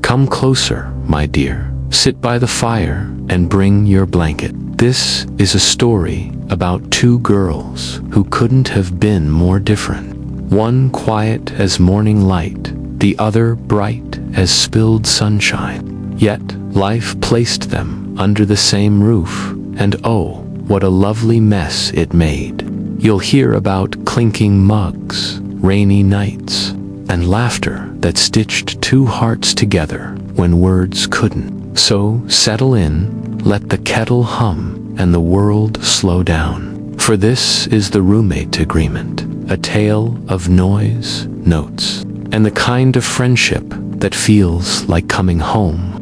Come closer, my dear. Sit by the fire and bring your blanket. This is a story about two girls who couldn't have been more different. One quiet as morning light, the other bright as spilled sunshine. Yet life placed them under the same roof, and oh, what a lovely mess it made. You'll hear about clinking mugs, rainy nights, and laughter that stitched two hearts together when words couldn't. So settle in, let the kettle hum, and the world slow down. For this is the roommate agreement, a tale of noise, notes, and the kind of friendship that feels like coming home.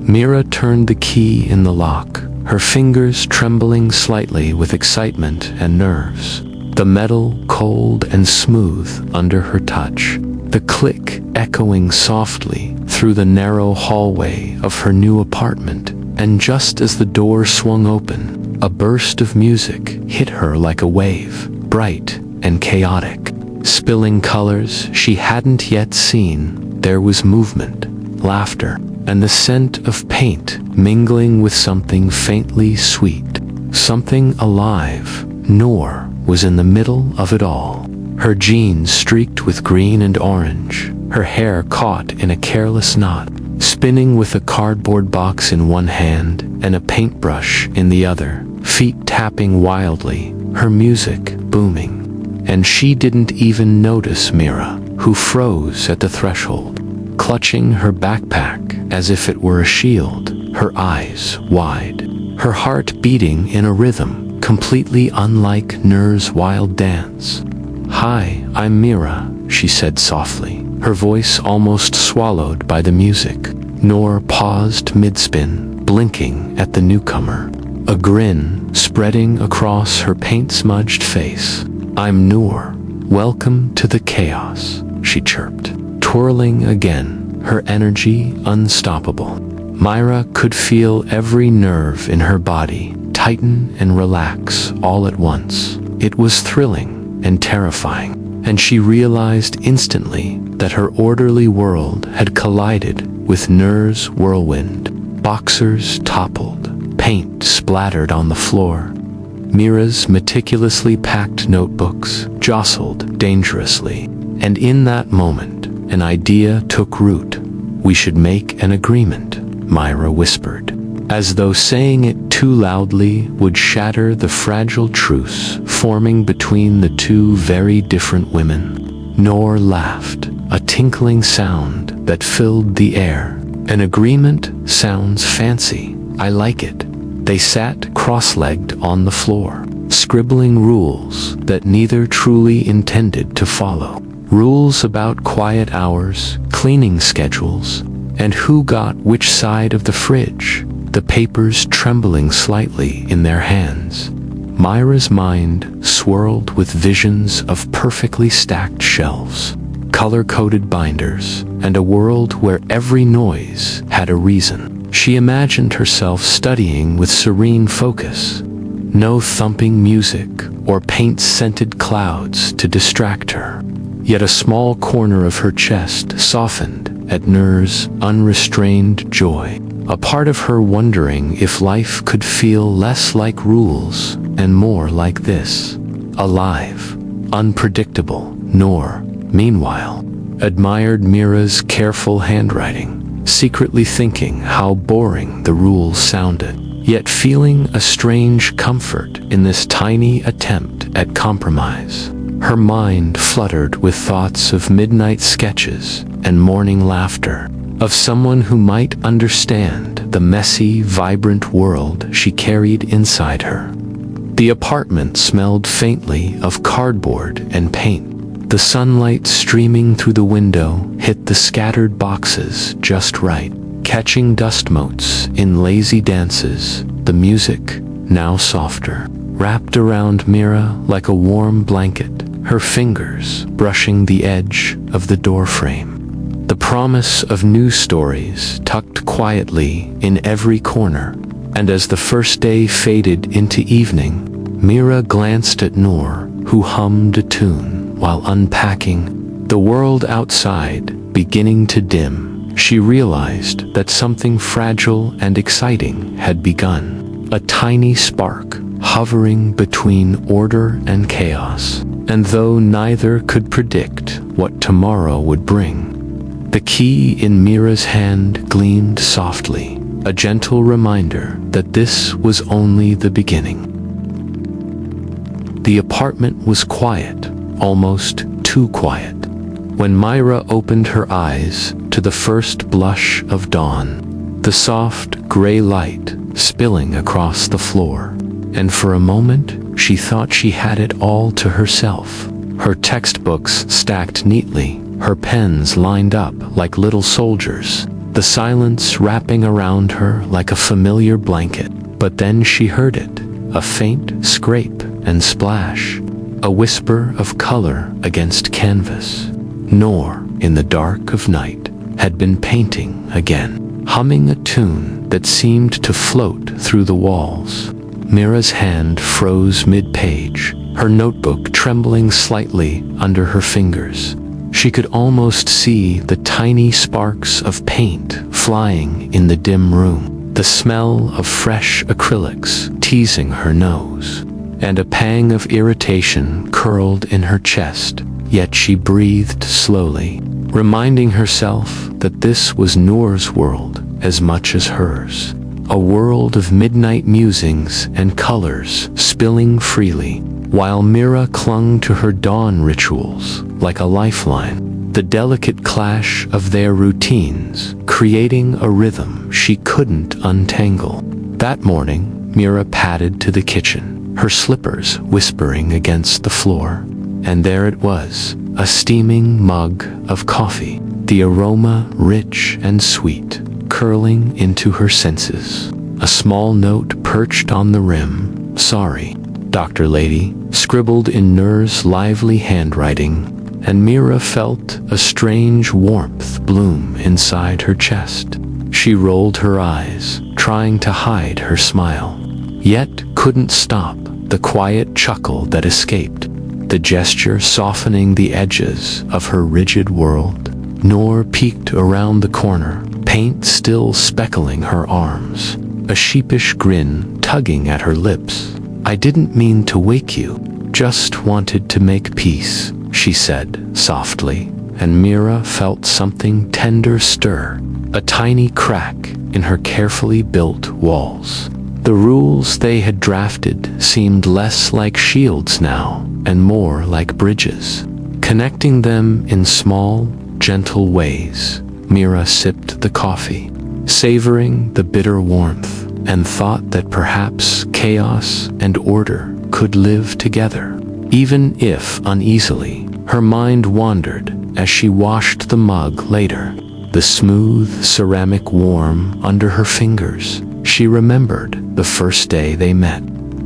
Mira turned the key in the lock, her fingers trembling slightly with excitement and nerves. The metal cold and smooth under her touch, the click echoing softly through the narrow hallway of her new apartment. And just as the door swung open, a burst of music hit her like a wave, bright and chaotic. Spilling colors she hadn't yet seen, there was movement, laughter, and the scent of paint mingling with something faintly sweet. Something alive. Noor was in the middle of it all. Her jeans streaked with green and orange, her hair caught in a careless knot, spinning with a cardboard box in one hand and a paintbrush in the other, feet tapping wildly, her music booming. And she didn't even notice Mira, who froze at the threshold, clutching her backpack as if it were a shield, her eyes wide, her heart beating in a rhythm completely unlike Noor's wild dance. "Hi, I'm Mira," she said softly, her voice almost swallowed by the music. Noor paused mid-spin, blinking at the newcomer, a grin spreading across her paint-smudged face. "I'm Noor. Welcome to the chaos," she chirped, twirling again, her energy unstoppable. Mira could feel every nerve in her body tighten and relax all at once. It was thrilling and terrifying, and she realized instantly that her orderly world had collided with Noor's whirlwind. Boxers toppled, paint splattered on the floor. Mira's meticulously packed notebooks jostled dangerously, and in that moment, an idea took root. "We should make an agreement," Mira whispered, as though saying it too loudly would shatter the fragile truce forming between the two very different women. Noor laughed, a tinkling sound that filled the air. "An agreement sounds fancy. I like it." They sat cross-legged on the floor, scribbling rules that neither truly intended to follow. Rules about quiet hours, cleaning schedules, and who got which side of the fridge, the papers trembling slightly in their hands. Mira's mind swirled with visions of perfectly stacked shelves, color-coded binders, and a world where every noise had a reason. She imagined herself studying with serene focus, no thumping music or paint-scented clouds to distract her. Yet a small corner of her chest softened at Noor's unrestrained joy, a part of her wondering if life could feel less like rules and more like this. Alive, unpredictable. Noor, meanwhile, admired Mira's careful handwriting, secretly thinking how boring the rules sounded, yet feeling a strange comfort in this tiny attempt at compromise. Her mind fluttered with thoughts of midnight sketches and morning laughter, of someone who might understand the messy, vibrant world she carried inside her. The apartment smelled faintly of cardboard and paint. The sunlight streaming through the window hit the scattered boxes just right, catching dust motes in lazy dances. The music, now softer, wrapped around Mira like a warm blanket, her fingers brushing the edge of the doorframe. The promise of new stories tucked quietly in every corner, and as the first day faded into evening, Mira glanced at Noor, who hummed a tune while unpacking. The world outside beginning to dim, she realized that something fragile and exciting had begun. A tiny spark, hovering between order and chaos. And though neither could predict what tomorrow would bring, the key in Mira's hand gleamed softly, a gentle reminder that this was only the beginning. The apartment was quiet, almost too quiet. When Mira opened her eyes to the first blush of dawn, the soft gray light spilling across the floor, and for a moment she thought she had it all to herself. Her textbooks stacked neatly, her pens lined up like little soldiers, the silence wrapping around her like a familiar blanket. But then she heard it, a faint scrape and splash, a whisper of color against canvas. Noor, in the dark of night, had been painting again, humming a tune that seemed to float through the walls. Mira's hand froze mid-page, her notebook trembling slightly under her fingers. She could almost see the tiny sparks of paint flying in the dim room, the smell of fresh acrylics teasing her nose, and a pang of irritation curled in her chest. Yet she breathed slowly, reminding herself that this was Noor's world as much as hers. A world of midnight musings and colors spilling freely, while Mira clung to her dawn rituals like a lifeline, the delicate clash of their routines creating a rhythm she couldn't untangle. That morning, Mira padded to the kitchen, her slippers whispering against the floor. And there it was, a steaming mug of coffee, the aroma rich and sweet, curling into her senses. A small note perched on the rim, "Sorry, Dr. Lady," scribbled in Noor's lively handwriting, and Mira felt a strange warmth bloom inside her chest. She rolled her eyes, trying to hide her smile, yet couldn't stop the quiet chuckle that escaped, the gesture softening the edges of her rigid world. Noor peeked around the corner, paint still speckling her arms, a sheepish grin tugging at her lips. "I didn't mean to wake you, just wanted to make peace," she said softly, and Mira felt something tender stir, a tiny crack in her carefully built walls. The rules they had drafted seemed less like shields now, and more like bridges, connecting them in small, gentle ways. Mira sipped the coffee, savoring the bitter warmth, and thought that perhaps chaos and order could live together. Even if uneasily, her mind wandered as she washed the mug later, the smooth ceramic warm under her fingers. She remembered the first day they met,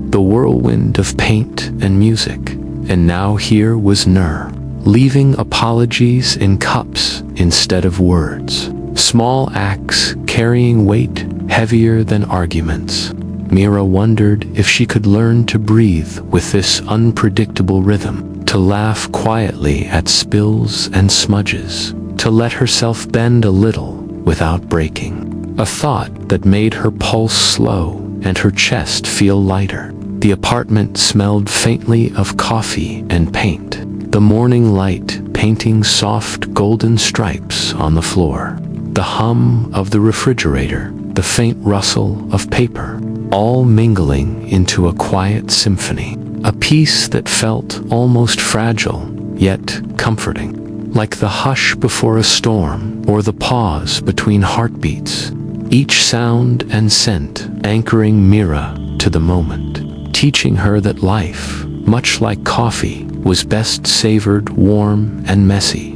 the whirlwind of paint and music, and now here was Noor, leaving apologies in cups instead of words. Small acts carrying weight heavier than arguments. Mira wondered if she could learn to breathe with this unpredictable rhythm, to laugh quietly at spills and smudges, to let herself bend a little without breaking. A thought that made her pulse slow and her chest feel lighter. The apartment smelled faintly of coffee and paint, the morning light painting soft golden stripes on the floor, the hum of the refrigerator, the faint rustle of paper, all mingling into a quiet symphony, a peace that felt almost fragile, yet comforting, like the hush before a storm or the pause between heartbeats, each sound and scent anchoring Mira to the moment, teaching her that life, much like coffee, was best savored warm and messy.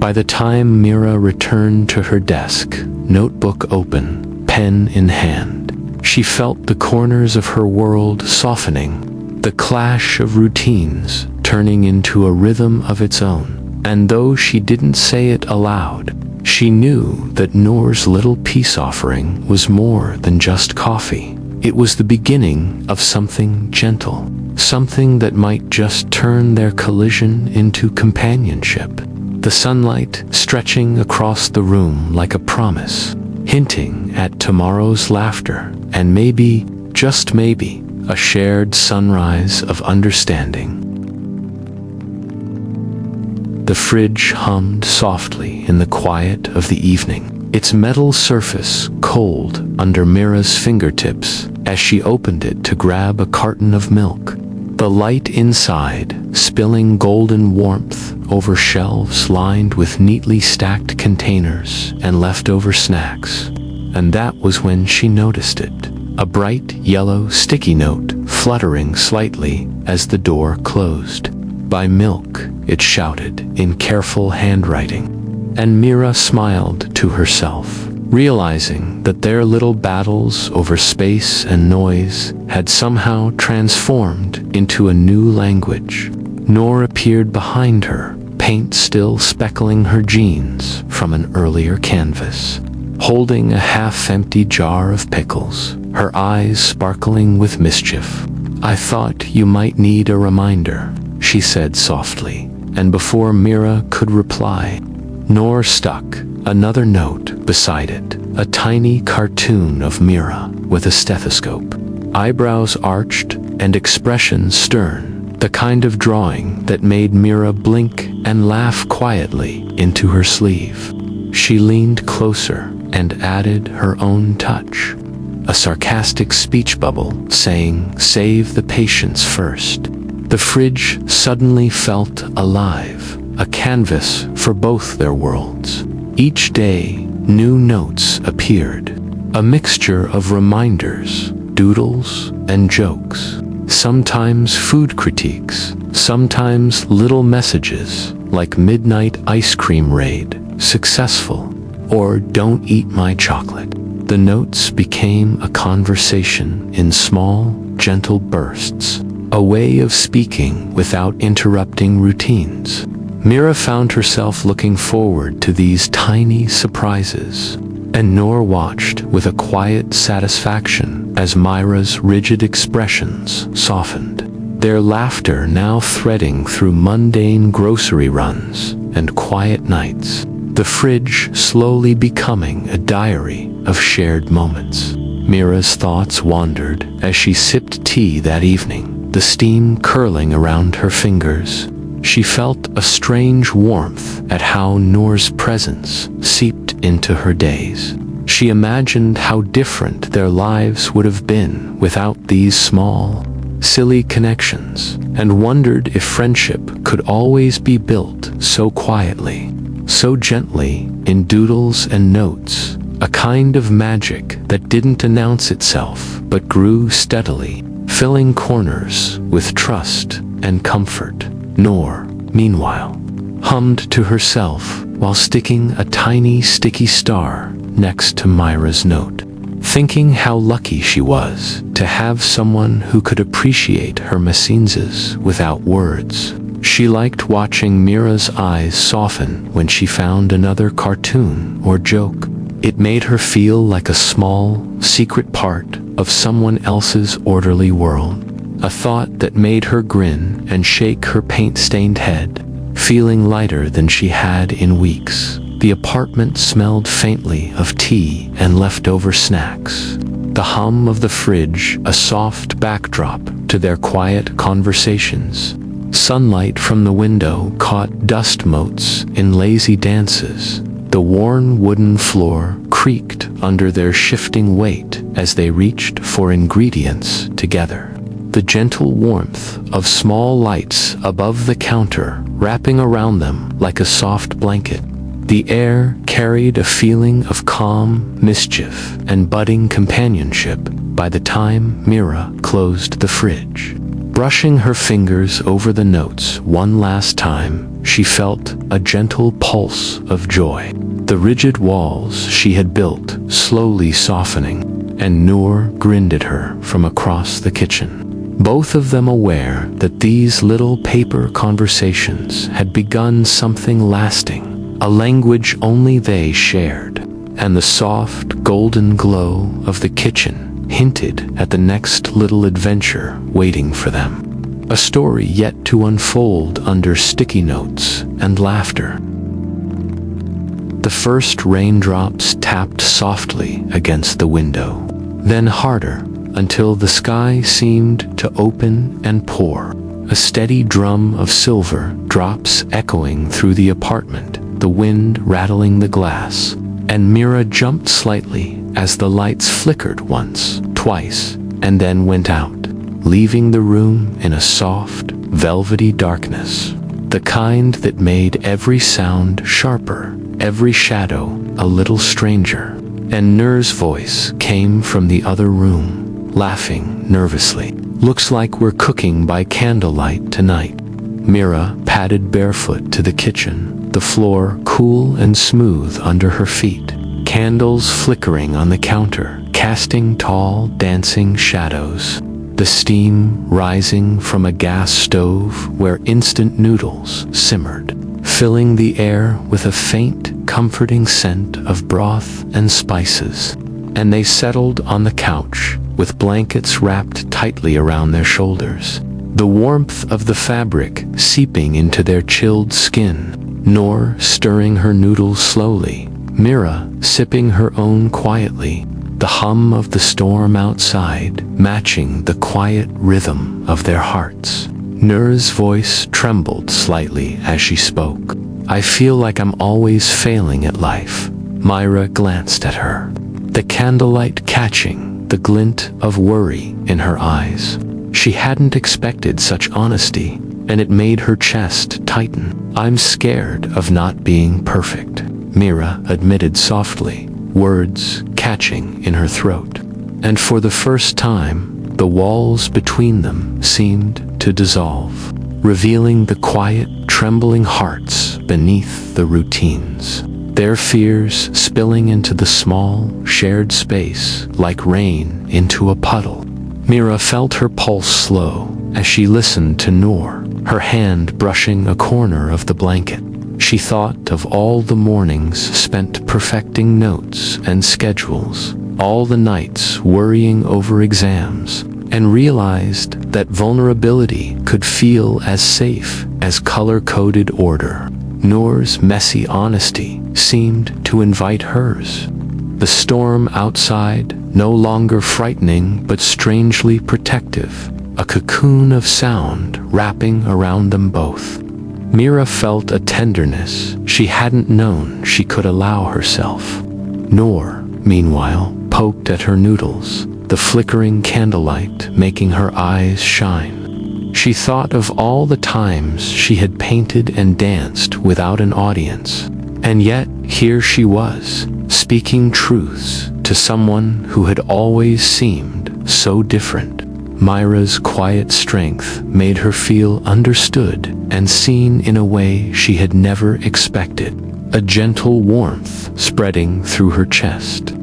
By the time Mira returned to her desk, notebook open, pen in hand, she felt the corners of her world softening, the clash of routines turning into a rhythm of its own. And though she didn't say it aloud, she knew that Noor's little peace offering was more than just coffee. It was the beginning of something gentle, something that might just turn their collision into companionship. the sunlight stretching across the room like a promise, hinting at tomorrow's laughter and maybe, just maybe, a shared sunrise of understanding. The fridge hummed softly in the quiet of the evening, its metal surface cold under Mira's fingertips as she opened it to grab a carton of milk. The light inside spilling golden warmth over shelves lined with neatly stacked containers and leftover snacks. And that was when she noticed it. A bright yellow sticky note fluttering slightly as the door closed. "By milk," it shouted in careful handwriting. And Mira smiled to herself, realizing that their little battles over space and noise had somehow transformed into a new language. Noor appeared behind her, paint still speckling her jeans from an earlier canvas, holding a half-empty jar of pickles, her eyes sparkling with mischief. "I thought you might need a reminder," she said softly, and before Mira could reply, Noor stuck another note beside it, a tiny cartoon of Mira with a stethoscope, eyebrows arched and expression stern, the kind of drawing that made Mira blink and laugh quietly into her sleeve. She leaned closer and added her own touch, a sarcastic speech bubble saying, "Save the patience first." The fridge suddenly felt alive, a canvas for both their worlds. Each day, new notes appeared, a mixture of reminders, doodles, and jokes. Sometimes food critiques, sometimes little messages like "Midnight ice cream raid, successful," or "Don't eat my chocolate." The notes became a conversation in small, gentle bursts, a way of speaking without interrupting routines. Mira found herself looking forward to these tiny surprises, and Noor watched with a quiet satisfaction as Mira's rigid expressions softened, their laughter now threading through mundane grocery runs and quiet nights, the fridge slowly becoming a diary of shared moments. Mira's thoughts wandered as she sipped tea that evening, the steam curling around her fingers. She felt a strange warmth at how Noor's presence seeped into her days. She imagined how different their lives would have been without these small, silly connections, and wondered if friendship could always be built so quietly, so gently, in doodles and notes, a kind of magic that didn't announce itself but grew steadily, filling corners with trust and comfort. Noor, meanwhile, hummed to herself while sticking a tiny sticky star next to Mira's note, thinking how lucky she was to have someone who could appreciate her messines without words. She liked watching Mira's eyes soften when she found another cartoon or joke. It made her feel like a small, secret part of someone else's orderly world. A thought that made her grin and shake her paint-stained head, feeling lighter than she had in weeks. The apartment smelled faintly of tea and leftover snacks, the hum of the fridge a soft backdrop to their quiet conversations. Sunlight from the window caught dust motes in lazy dances. The worn wooden floor creaked under their shifting weight as they reached for ingredients together. The gentle warmth of small lights above the counter wrapping around them like a soft blanket. The air carried a feeling of calm mischief and budding companionship by the time Mira closed the fridge. Brushing her fingers over the notes one last time, she felt a gentle pulse of joy. The rigid walls she had built slowly softening, and Noor grinned at her from across the kitchen, both of them aware that these little paper conversations had begun something lasting, a language only they shared, and the soft golden glow of the kitchen hinted at the next little adventure waiting for them. A story yet to unfold under sticky notes and laughter. The first raindrops tapped softly against the window, then harder, until the sky seemed to open and pour. A steady drum of silver drops echoing through the apartment, the wind rattling the glass, and Mira jumped slightly as the lights flickered once, twice, and then went out, leaving the room in a soft, velvety darkness, the kind that made every sound sharper, every shadow a little stranger. And Noor's voice came from the other room, laughing nervously. "Looks like we're cooking by candlelight tonight." Mira padded barefoot to the kitchen, the floor cool and smooth under her feet, candles flickering on the counter, casting tall, dancing shadows, the steam rising from a gas stove where instant noodles simmered, filling the air with a faint, comforting scent of broth and spices. And they settled on the couch, with blankets wrapped tightly around their shoulders, the warmth of the fabric seeping into their chilled skin. Noor stirring her noodles slowly, Mira sipping her own quietly, the hum of the storm outside matching the quiet rhythm of their hearts. Noor's voice trembled slightly as she spoke. "I feel like I'm always failing at life." Mira glanced at her, the candlelight catching the glint of worry in her eyes. She hadn't expected such honesty, and it made her chest tighten. "I'm scared of not being perfect," Mira admitted softly, words catching in her throat. And for the first time, the walls between them seemed to dissolve, revealing the quiet, trembling hearts beneath the routines, their fears spilling into the small, shared space like rain into a puddle. Mira felt her pulse slow as she listened to Noor, her hand brushing a corner of the blanket. She thought of all the mornings spent perfecting notes and schedules, all the nights worrying over exams, and realized that vulnerability could feel as safe as color-coded order. Noor's messy honesty seemed to invite hers. The storm outside, no longer frightening but strangely protective, a cocoon of sound wrapping around them both. Mira felt a tenderness she hadn't known she could allow herself. Noor, meanwhile, poked at her noodles, the flickering candlelight making her eyes shine. She thought of all the times she had painted and danced without an audience, and yet here she was, speaking truths to someone who had always seemed so different. Mira's quiet strength made her feel understood and seen in a way she had never expected, a gentle warmth spreading through her chest.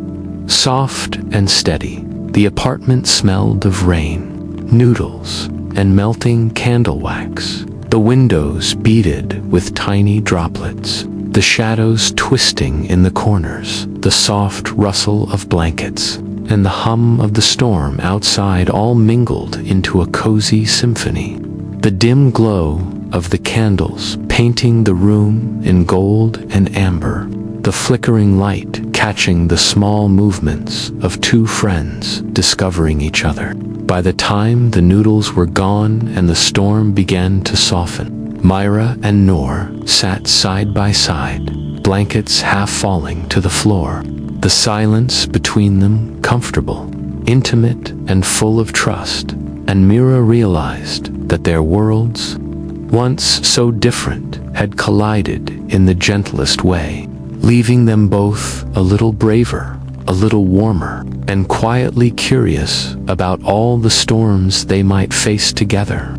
Soft and steady, the apartment smelled of rain, noodles, and melting candle wax. The windows beaded with tiny droplets, the shadows twisting in the corners, the soft rustle of blankets, and the hum of the storm outside all mingled into a cozy symphony. The dim glow of the candles painting the room in gold and amber, the flickering light catching the small movements of two friends discovering each other. By the time the noodles were gone and the storm began to soften, Mira and Noor sat side by side, blankets half falling to the floor, the silence between them comfortable, intimate and full of trust, and Mira realized that their worlds, once so different, had collided in the gentlest way, leaving them both a little braver, a little warmer, and quietly curious about all the storms they might face together.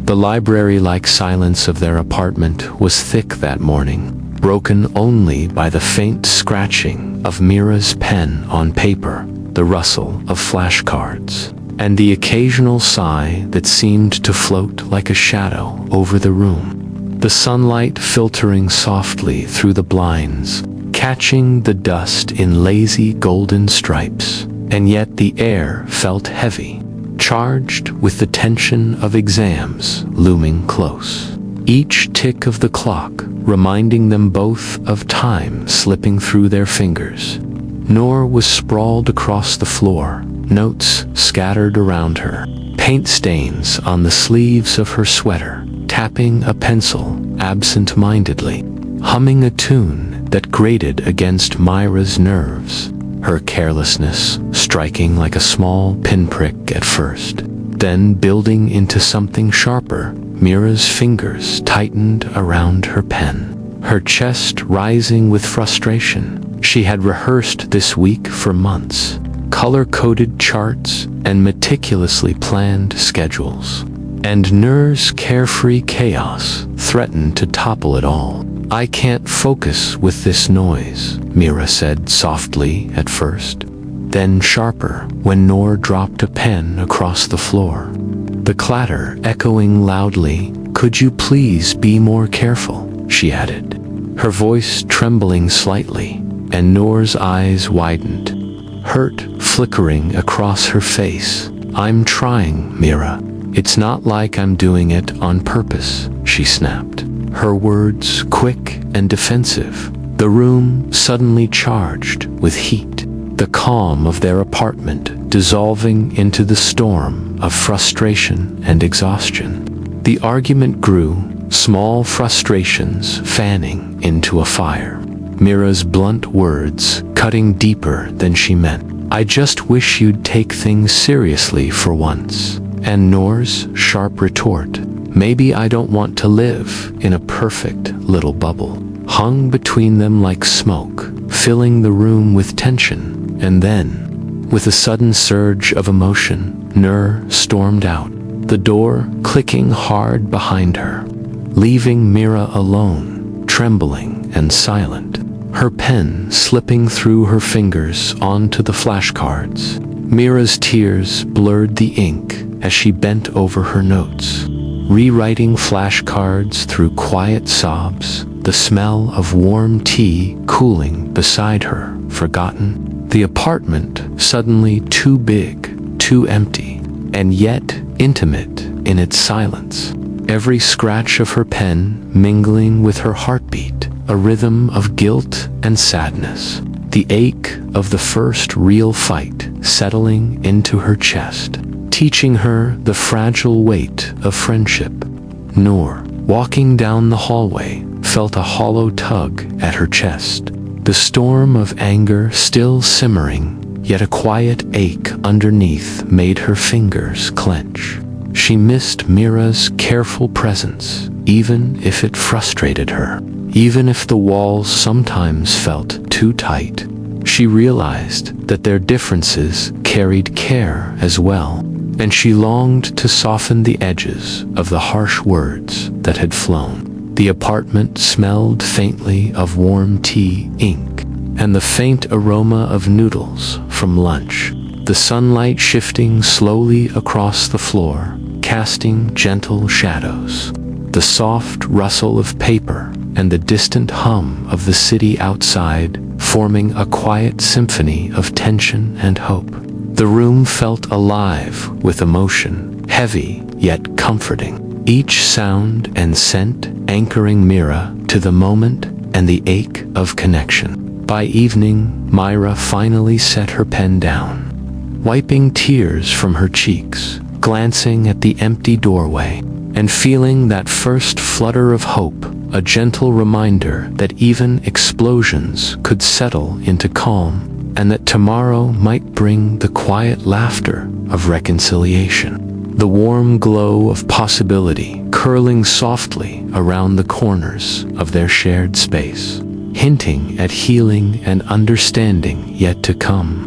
The library-like silence of their apartment was thick that morning, broken only by the faint scratching of Mira's pen on paper, the rustle of flashcards, and the occasional sigh that seemed to float like a shadow over the room. The sunlight filtering softly through the blinds, catching the dust in lazy golden stripes, and yet the air felt heavy, charged with the tension of exams looming close. each tick of the clock reminding them both of time slipping through their fingers. Noor was sprawled across the floor, notes scattered around her, paint stains on the sleeves of her sweater, tapping a pencil absent-mindedly, humming a tune that grated against Mira's nerves, her carelessness striking like a small pinprick at first, then building into something sharper. Mira's fingers tightened around her pen, her chest rising with frustration. She had rehearsed this week for months, color-coded charts and meticulously planned schedules. And Noor's carefree chaos threatened to topple it all. "I can't focus with this noise," Mira said softly at first, then sharper when Noor dropped a pen across the floor, the clatter echoing loudly. "Could you please be more careful?" she added, her voice trembling slightly, and Noor's eyes widened, hurt flickering across her face. "I'm trying, Mira. It's not like I'm doing it on purpose," she snapped, her words quick and defensive. The room suddenly charged with heat, the calm of their apartment dissolving into the storm of frustration and exhaustion. The argument grew, small frustrations fanning into a fire. Mira's blunt words cutting deeper than she meant. "I just wish you'd take things seriously for once." And Noor's sharp retort, "Maybe I don't want to live in a perfect little bubble," hung between them like smoke, filling the room with tension. And then, with a sudden surge of emotion, Noor stormed out, the door clicking hard behind her, leaving Mira alone, trembling and silent, her pen slipping through her fingers onto the flashcards. Mira's tears blurred the ink as she bent over her notes, rewriting flashcards through quiet sobs, the smell of warm tea cooling beside her, forgotten. The apartment suddenly too big, too empty, and yet intimate in its silence. Every scratch of her pen mingling with her heartbeat, a rhythm of guilt and sadness. The ache of the first real fight settling into her chest, teaching her the fragile weight of friendship. Noor, walking down the hallway, felt a hollow tug at her chest. The storm of anger still simmering, yet a quiet ache underneath made her fingers clench. She missed Mira's careful presence, even if it frustrated her. Even if the walls sometimes felt too tight, she realized that their differences carried care as well, and she longed to soften the edges of the harsh words that had flown. The apartment smelled faintly of warm tea ink, and the faint aroma of noodles from lunch. The sunlight shifting slowly across the floor, casting gentle shadows. The soft rustle of paper and the distant hum of the city outside forming a quiet symphony of tension and hope. The room felt alive with emotion, heavy yet comforting. Each sound and scent anchoring Mira to the moment and the ache of connection. By evening, Mira finally set her pen down, wiping tears from her cheeks, glancing at the empty doorway, and feeling that first flutter of hope, a gentle reminder that even explosions could settle into calm, and that tomorrow might bring the quiet laughter of reconciliation. The warm glow of possibility curling softly around the corners of their shared space, hinting at healing and understanding yet to come.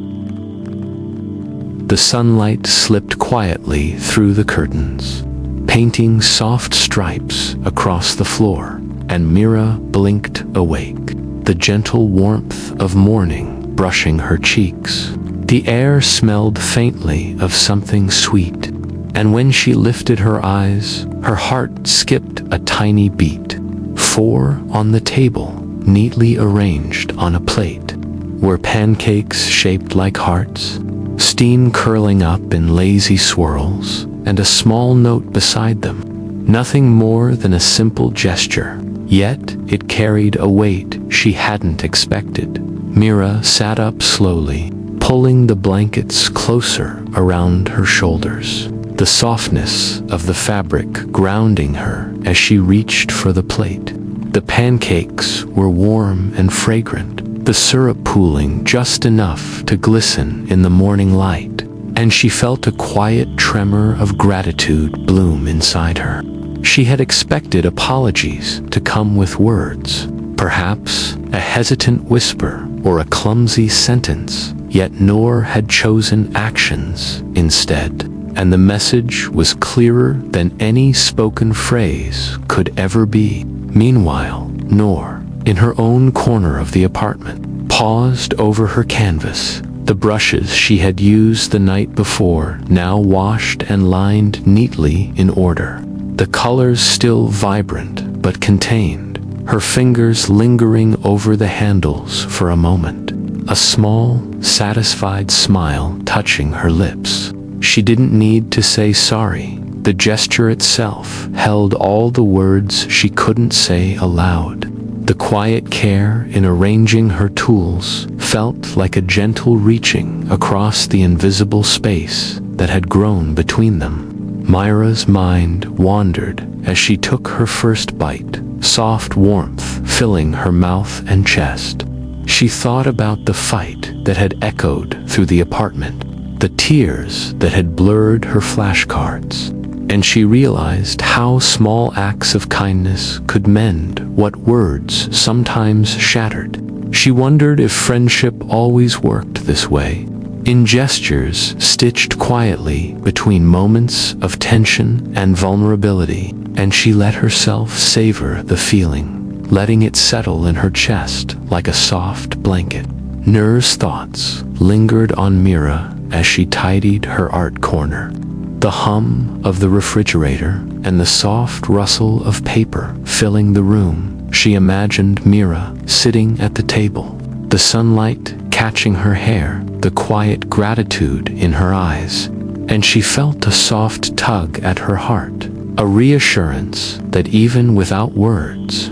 The sunlight slipped quietly through the curtains, painting soft stripes across the floor, and Mira blinked awake, the gentle warmth of morning brushing her cheeks. The air smelled faintly of something sweet, and when she lifted her eyes, her heart skipped a tiny beat. 4 on the table, neatly arranged on a plate, were pancakes shaped like hearts, steam curling up in lazy swirls, and a small note beside them. nothing more than a simple gesture, yet it carried a weight she hadn't expected. Mira sat up slowly, pulling the blankets closer around her shoulders, the softness of the fabric grounding her as she reached for the plate. The pancakes were warm and fragrant, the syrup pooling just enough to glisten in the morning light, and she felt a quiet tremor of gratitude bloom inside her. She had expected apologies to come with words, perhaps a hesitant whisper or a clumsy sentence, yet Noor had chosen actions instead, and the message was clearer than any spoken phrase could ever be. Meanwhile, Noor, in her own corner of the apartment, paused over her canvas. The brushes she had used the night before now washed and lined neatly in order, the colors still vibrant but contained, her fingers lingering over the handles for a moment, a small, satisfied smile touching her lips. She didn't need to say sorry. The gesture itself held all the words she couldn't say aloud. The quiet care in arranging her tools felt like a gentle reaching across the invisible space that had grown between them. Mira's mind wandered as she took her first bite, soft warmth filling her mouth and chest. She thought about the fight that had echoed through the apartment, the tears that had blurred her flashcards, and she realized how small acts of kindness could mend what words sometimes shattered. She wondered if friendship always worked this way, in gestures stitched quietly between moments of tension and vulnerability, and she let herself savor the feeling, letting it settle in her chest like a soft blanket. Noor's thoughts lingered on Mira as she tidied her art corner. The hum of the refrigerator and the soft rustle of paper filling the room. She imagined Mira sitting at the table, the sunlight catching her hair, the quiet gratitude in her eyes, and she felt a soft tug at her heart, a reassurance that even without words,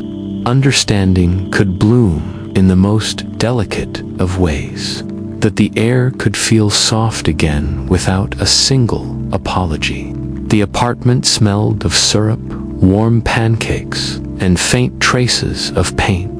understanding could bloom in the most delicate of ways, that the air could feel soft again without a single apology. The apartment smelled of syrup, warm pancakes, and faint traces of paint,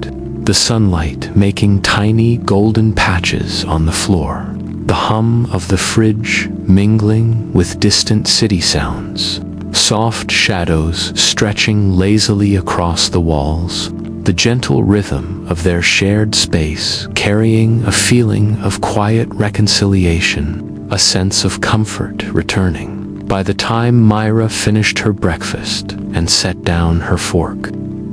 the sunlight making tiny golden patches on the floor, the hum of the fridge mingling with distant city sounds, soft shadows stretching lazily across the walls, the gentle rhythm of their shared space carrying a feeling of quiet reconciliation, a sense of comfort returning. By the time Mira finished her breakfast and set down her fork,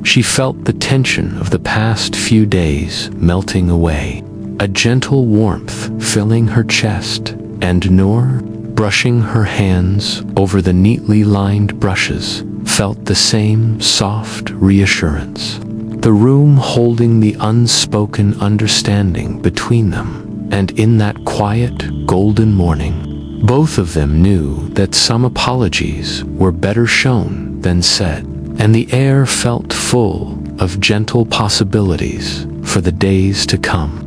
she felt the tension of the past few days melting away, a gentle warmth filling her chest, and Noor, brushing her hands over the neatly lined brushes, felt the same soft reassurance. The room holding the unspoken understanding between them, and in that quiet, golden morning, both of them knew that some apologies were better shown than said, and the air felt full of gentle possibilities for the days to come.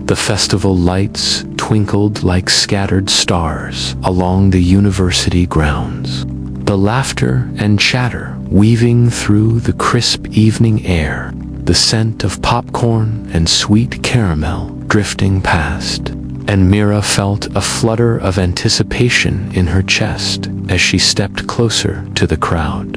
The festival lights twinkled like scattered stars along the university grounds, the laughter and chatter weaving through the crisp evening air, the scent of popcorn and sweet caramel drifting past, and Mira felt a flutter of anticipation in her chest as she stepped closer to the crowd,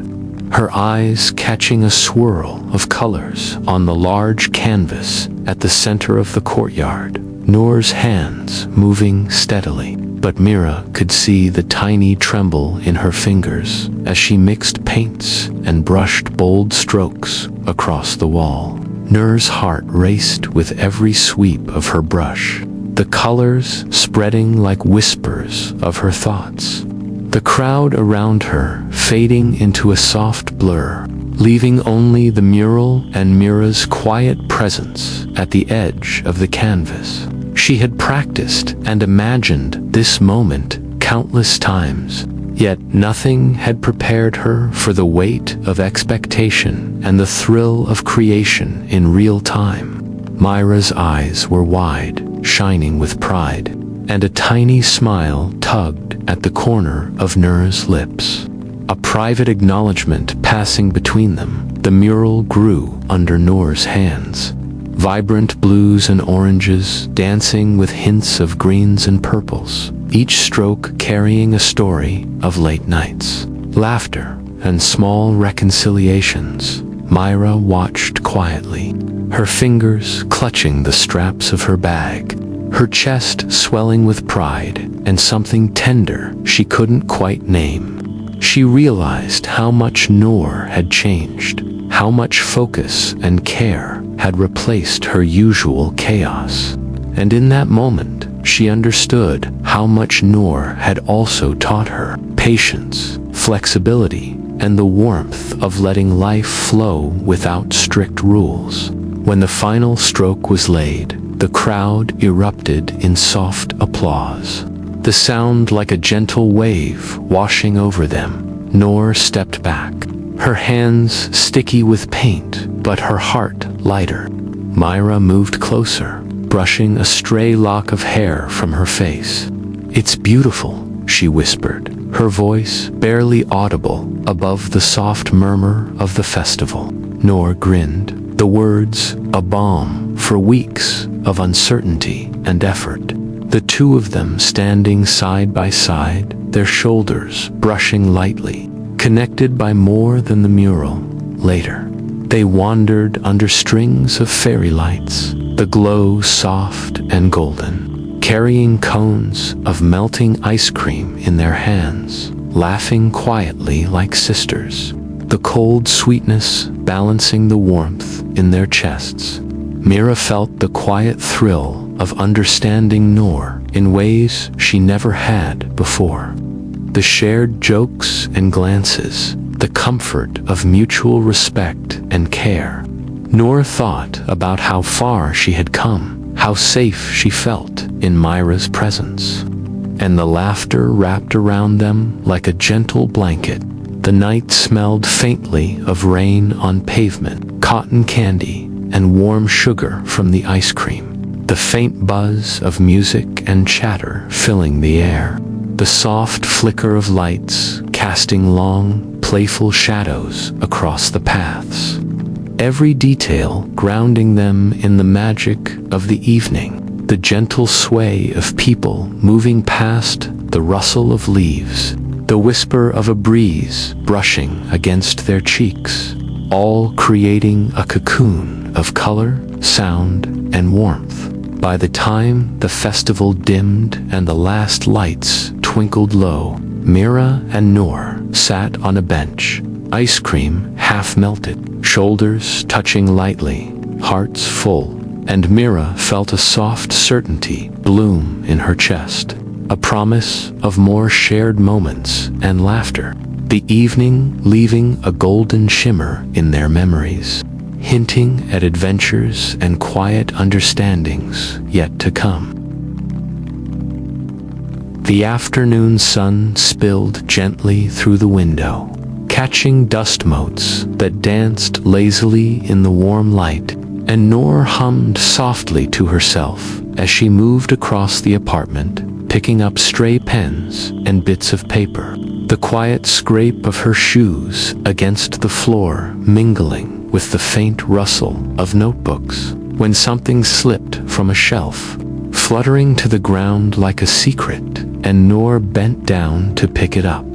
her eyes catching a swirl of colors on the large canvas at the center of the courtyard, Noor's hands moving steadily. But Mira could see the tiny tremble in her fingers as she mixed paints and brushed bold strokes across the wall. Noor's heart raced with every sweep of her brush, the colors spreading like whispers of her thoughts. The crowd around her fading into a soft blur, leaving only the mural and Mira's quiet presence at the edge of the canvas. She had practiced and imagined this moment countless times, Yet nothing had prepared her for the weight of expectation and the thrill of creation in real time. Mira's eyes were wide, shining with pride, and a tiny smile tugged at the corner of Noor's lips. A private acknowledgement passing between them, the mural grew under Noor's hands. Vibrant blues and oranges dancing with hints of greens and purples, each stroke carrying a story of late nights, laughter, and small reconciliations. Mira watched quietly, her fingers clutching the straps of her bag, her chest swelling with pride and something tender she couldn't quite name. She realized how much Noor had changed, how much focus and care had replaced her usual chaos. And in that moment, she understood how much Noor had also taught her patience, flexibility, and the warmth of letting life flow without strict rules. When the final stroke was laid, the crowd erupted in soft applause, the sound like a gentle wave washing over them. Noor stepped back, her hands sticky with paint, but her heart lighter. Mira moved closer, brushing a stray lock of hair from her face. "It's beautiful," she whispered, her voice barely audible above the soft murmur of the festival. Noor grinned, the words a balm for weeks of uncertainty and effort. The two of them standing side by side, their shoulders brushing lightly, connected by more than the mural. Later, they wandered under strings of fairy lights, the glow soft and golden, carrying cones of melting ice cream in their hands, laughing quietly like sisters, the cold sweetness balancing the warmth in their chests. Mira felt the quiet thrill of understanding Noor in ways she never had before. The shared jokes and glances, the comfort of mutual respect and care. Noor thought about how far she had come, how safe she felt in Mira's presence. And the laughter wrapped around them like a gentle blanket. The night smelled faintly of rain on pavement, cotton candy, and warm sugar from the ice cream. The faint buzz of music and chatter filling the air. The soft flicker of lights casting long, playful shadows across the paths. Every detail grounding them in the magic of the evening. The gentle sway of people moving past, the rustle of leaves, the whisper of a breeze brushing against their cheeks, all creating a cocoon of color, sound, and warmth. By the time the festival dimmed and the last lights twinkled low, Mira and Noor sat on a bench, ice cream half melted, shoulders touching lightly, hearts full, and Mira felt a soft certainty bloom in her chest, a promise of more shared moments and laughter. The evening leaving a golden shimmer in their memories, hinting at adventures and quiet understandings yet to come. The afternoon sun spilled gently through the window, catching dust motes that danced lazily in the warm light, and Noor hummed softly to herself as she moved across the apartment, picking up stray pens and bits of paper, the quiet scrape of her shoes against the floor mingling with the faint rustle of notebooks, when something slipped from a shelf, fluttering to the ground like a secret, and Noor bent down to pick it up,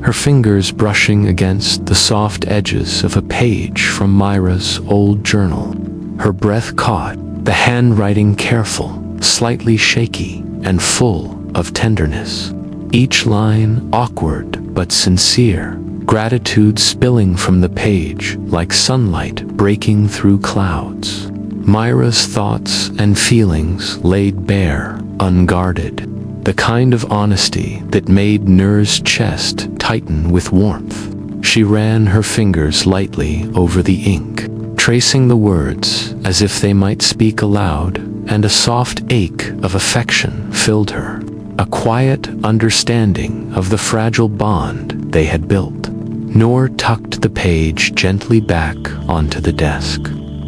her fingers brushing against the soft edges of a page from Mira's old journal. Her breath caught, the handwriting careful, slightly shaky, and full of tenderness. Each line awkward but sincere, gratitude spilling from the page like sunlight breaking through clouds. Mira's thoughts and feelings laid bare, unguarded, the kind of honesty that made Noor's chest tighten with warmth. She ran her fingers lightly over the ink, tracing the words as if they might speak aloud, and a soft ache of affection filled her. a quiet understanding of the fragile bond they had built. Noor tucked the page gently back onto the desk,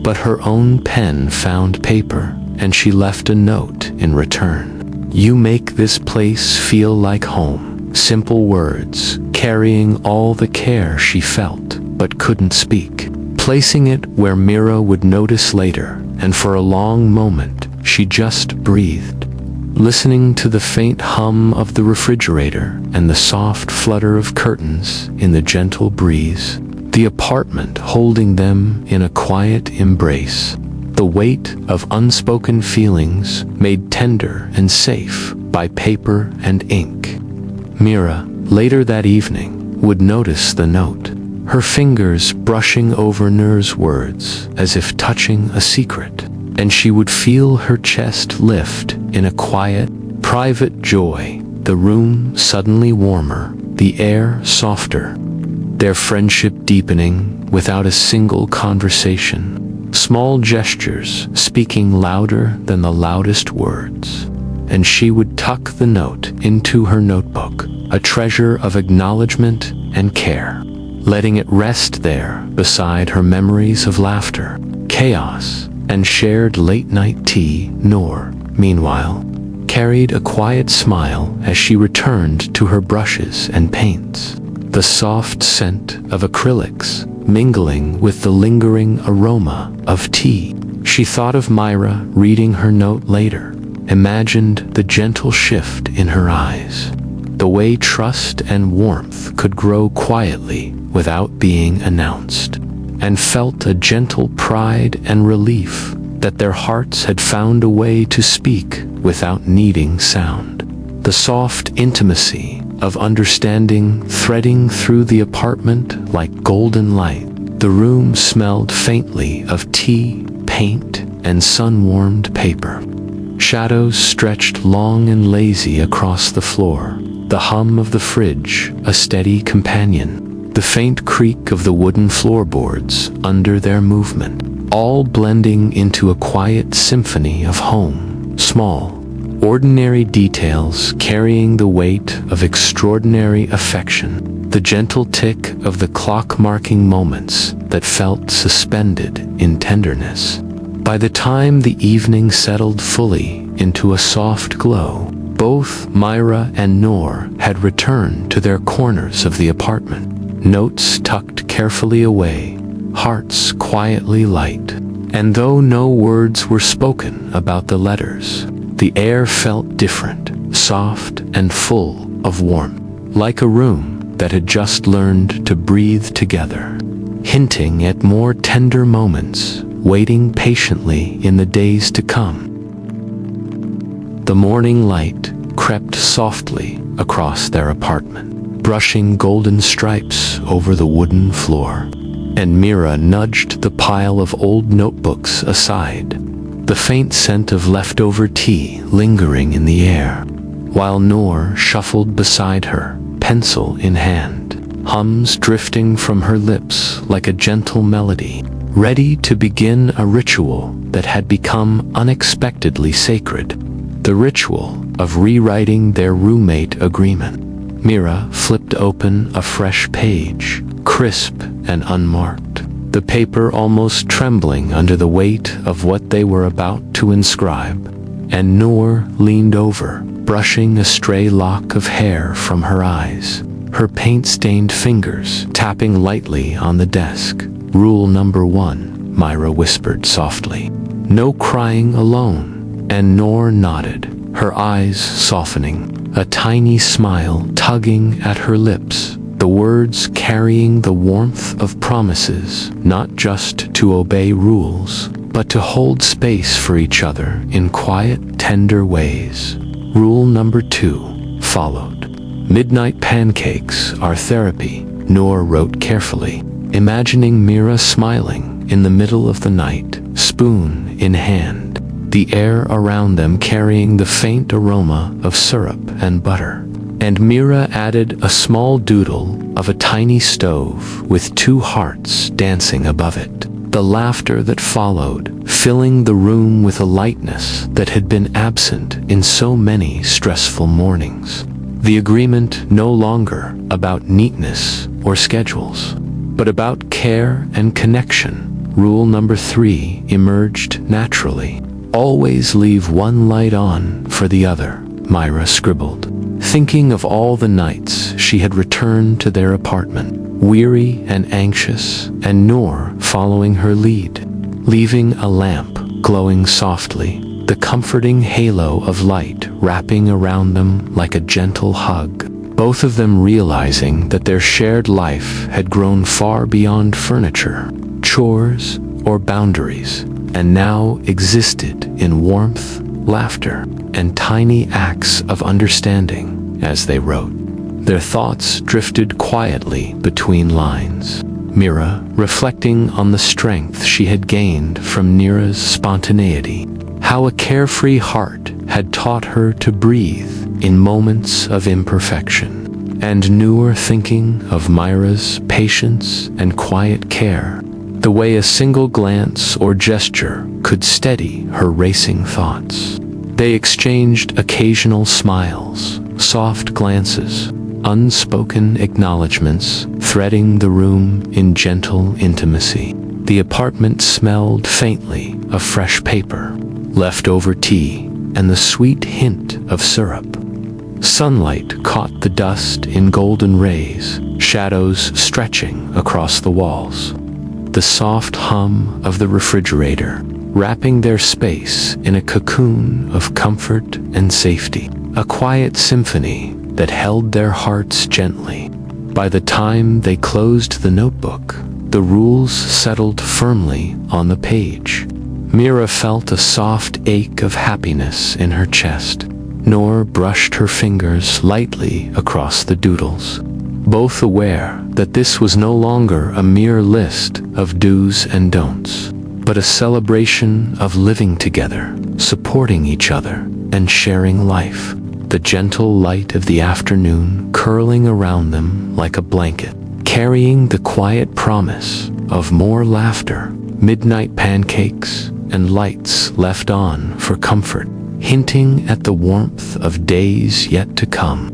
but her own pen found paper, and she left a note in return. "You make this place feel like home." Simple words, carrying all the care she felt but couldn't speak. Placing it where Mira would notice later, and for a long moment she just breathed, listening to the faint hum of the refrigerator and the soft flutter of curtains in the gentle breeze, the apartment holding them in a quiet embrace, the weight of unspoken feelings made tender and safe by paper and ink. Mira, later that evening, would notice the note, her fingers brushing over Noor's words as if touching a secret, and she would feel her chest lift in a quiet, private joy, the room suddenly warmer, the air softer, their friendship deepening without a single conversation, small gestures speaking louder than the loudest words. And she would tuck the note into her notebook, a treasure of acknowledgement and care, letting it rest there beside her memories of laughter, chaos, and shared late-night tea. Noor, meanwhile, carried a quiet smile as she returned to her brushes and paints, the soft scent of acrylics mingling with the lingering aroma of tea. She thought of Mira reading her note later, imagined the gentle shift in her eyes, the way trust and warmth could grow quietly without being announced, and felt a gentle pride and relief that their hearts had found a way to speak without needing sound. The soft intimacy of understanding threading through the apartment like golden light. The room smelled faintly of tea, paint, and sun-warmed paper. Shadows stretched long and lazy across the floor, the hum of the fridge a steady companion, the faint creak of the wooden floorboards under their movement, all blending into a quiet symphony of home, small, ordinary details carrying the weight of extraordinary affection, the gentle tick of the clock marking moments that felt suspended in tenderness. By the time the evening settled fully into a soft glow, both Mira and Noor had returned to their corners of the apartment, notes tucked carefully away, hearts quietly light. And though no words were spoken about the letters, the air felt different, soft and full of warmth, like a room that had just learned to breathe together, hinting at more tender moments waiting patiently in the days to come. The morning light crept softly across their apartment, brushing golden stripes over the wooden floor, and Mira nudged the pile of old notebooks aside, the faint scent of leftover tea lingering in the air, while Noor shuffled beside her, pencil in hand, hums drifting from her lips like a gentle melody, ready to begin a ritual that had become unexpectedly sacred, the ritual of rewriting their roommate agreement. Mira flipped open a fresh page, crisp and unmarked, the paper almost trembling under the weight of what they were about to inscribe, and Noor leaned over, brushing a stray lock of hair from her eyes, her paint-stained fingers tapping lightly on the desk. "Rule number 1, Mira whispered softly. "No crying alone." And Noor nodded, her eyes softening, a tiny smile tugging at her lips, the words carrying the warmth of promises, not just to obey rules, but to hold space for each other in quiet, tender ways. Rule number 2 followed. "Midnight pancakes are therapy," Noor wrote carefully, imagining Mira smiling in the middle of the night, spoon in hand, the air around them carrying the faint aroma of syrup and butter. And Mira added a small doodle of a tiny stove with 2 hearts dancing above it. the laughter that followed, filling the room with a lightness that had been absent in so many stressful mornings. The agreement no longer about neatness or schedules, but about care and connection. Rule number 3 emerged naturally. Always leave one light on for the other, Mira scribbled, thinking of all the nights she had returned to their apartment, weary and anxious, and Noor following her lead, leaving a lamp glowing softly, the comforting halo of light wrapping around them like a gentle hug. Both of them realizing that their shared life had grown far beyond furniture, chores, or boundaries, and now existed in warmth, laughter, and tiny acts of understanding as they wrote. Their thoughts drifted quietly between lines, Mira reflecting on the strength she had gained from Nira's spontaneity, how a carefree heart had taught her to breathe in moments of imperfection, and Noor thinking of Mira's patience and quiet care, the way a single glance or gesture could steady her racing thoughts. They exchanged occasional smiles, soft glances, unspoken acknowledgments, threading the room in gentle intimacy. The apartment smelled faintly of fresh paper, leftover tea, and the sweet hint of syrup. Sunlight caught the dust in golden rays, shadows stretching across the walls. The soft hum of the refrigerator, wrapping their space in a cocoon of comfort and safety. A quiet symphony that held their hearts gently. By the time they closed the notebook, the rules settled firmly on the page. Mira felt a soft ache of happiness in her chest. Noor brushed her fingers lightly across the doodles, both aware that this was no longer a mere list of do's and don'ts, but a celebration of living together, supporting each other, and sharing life. The gentle light of the afternoon curling around them like a blanket, carrying the quiet promise of more laughter, midnight pancakes, and lights left on for comfort, hinting at the warmth of days yet to come.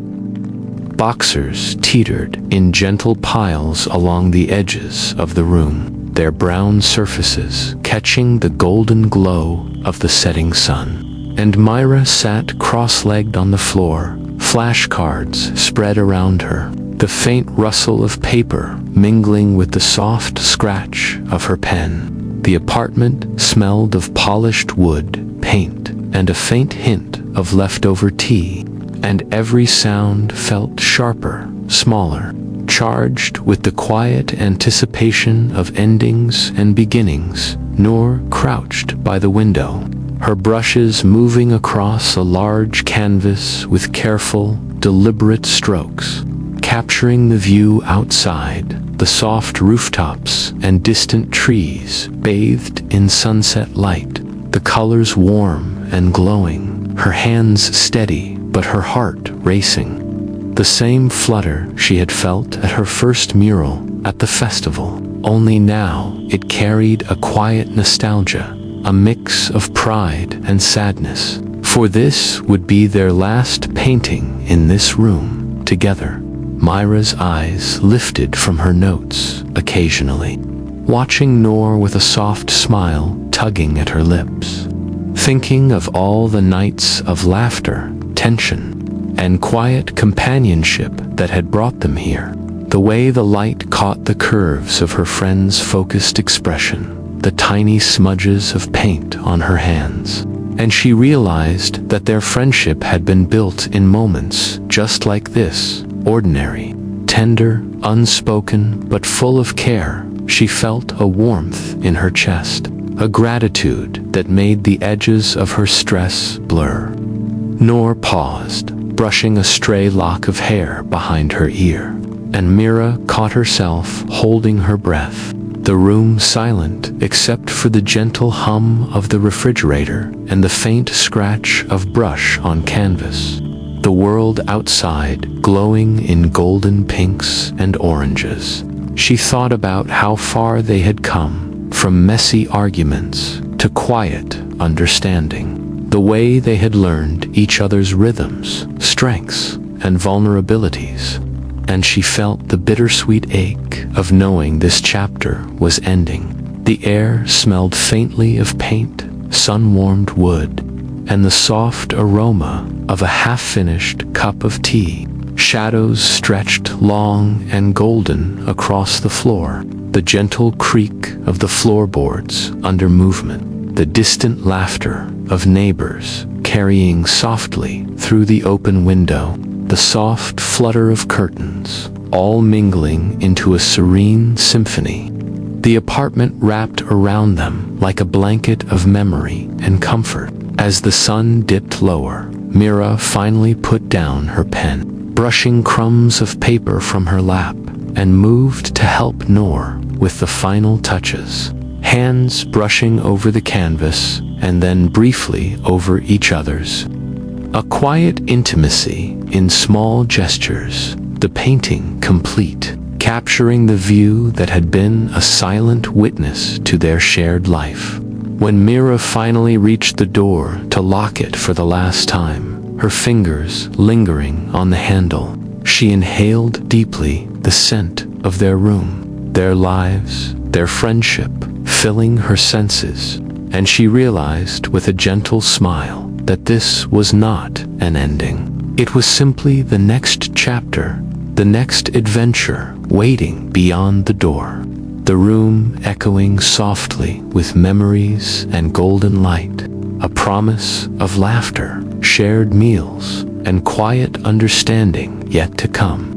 Boxers teetered in gentle piles along the edges of the room, their brown surfaces catching the golden glow of the setting sun. And Mira sat cross-legged on the floor, flashcards spread around her, the faint rustle of paper mingling with the soft scratch of her pen. The apartment smelled of polished wood, paint, and a faint hint of leftover tea, and every sound felt sharper, smaller, charged with the quiet anticipation of endings and beginnings. Noor crouched by the window, her brushes moving across a large canvas with careful, deliberate strokes, capturing the view outside, the soft rooftops and distant trees bathed in sunset light, the colors warm and glowing, her hands steady but her heart racing. The same flutter she had felt at her first mural at the festival, only now it carried a quiet nostalgia, a mix of pride and sadness, for this would be their last painting in this room together. Mira's eyes lifted from her notes occasionally, watching Noor with a soft smile tugging at her lips, thinking of all the nights of laughter, tension, and quiet companionship that had brought them here. The way the light caught the curves of her friend's focused expression, the tiny smudges of paint on her hands, and she realized that their friendship had been built in moments just like this, ordinary, tender, unspoken, but full of care. She felt a warmth in her chest, a gratitude that made the edges of her stress blur. Noor paused, brushing a stray lock of hair behind her ear, and Mira caught herself holding her breath. The room silent except for the gentle hum of the refrigerator and the faint scratch of brush on canvas. The world outside glowing in golden pinks and oranges. She thought about how far they had come, from messy arguments to quiet understanding. The way they had learned each other's rhythms, strengths, and vulnerabilities. And she felt the bittersweet ache of knowing this chapter was ending. The air smelled faintly of paint, sun-warmed wood, and the soft aroma of a half-finished cup of tea. Shadows stretched long and golden across the floor, the gentle creak of the floorboards under movement, the distant laughter of neighbors carrying softly through the open window, the soft flutter of curtains, all mingling into a serene symphony. The apartment wrapped around them like a blanket of memory and comfort. As the sun dipped lower, Mira finally put down her pen, brushing crumbs of paper from her lap, and moved to help Noor with the final touches, hands brushing over the canvas and then briefly over each other's. A quiet intimacy in small gestures, the painting complete, capturing the view that had been a silent witness to their shared life. When Mira finally reached the door to lock it for the last time, her fingers lingering on the handle, she inhaled deeply the scent of their room, their lives, their friendship, filling her senses, and she realized with a gentle smile that this was not an ending. It was simply the next chapter, the next adventure waiting beyond the door. The room echoing softly with memories and golden light, a promise of laughter, shared meals, and quiet understanding yet to come.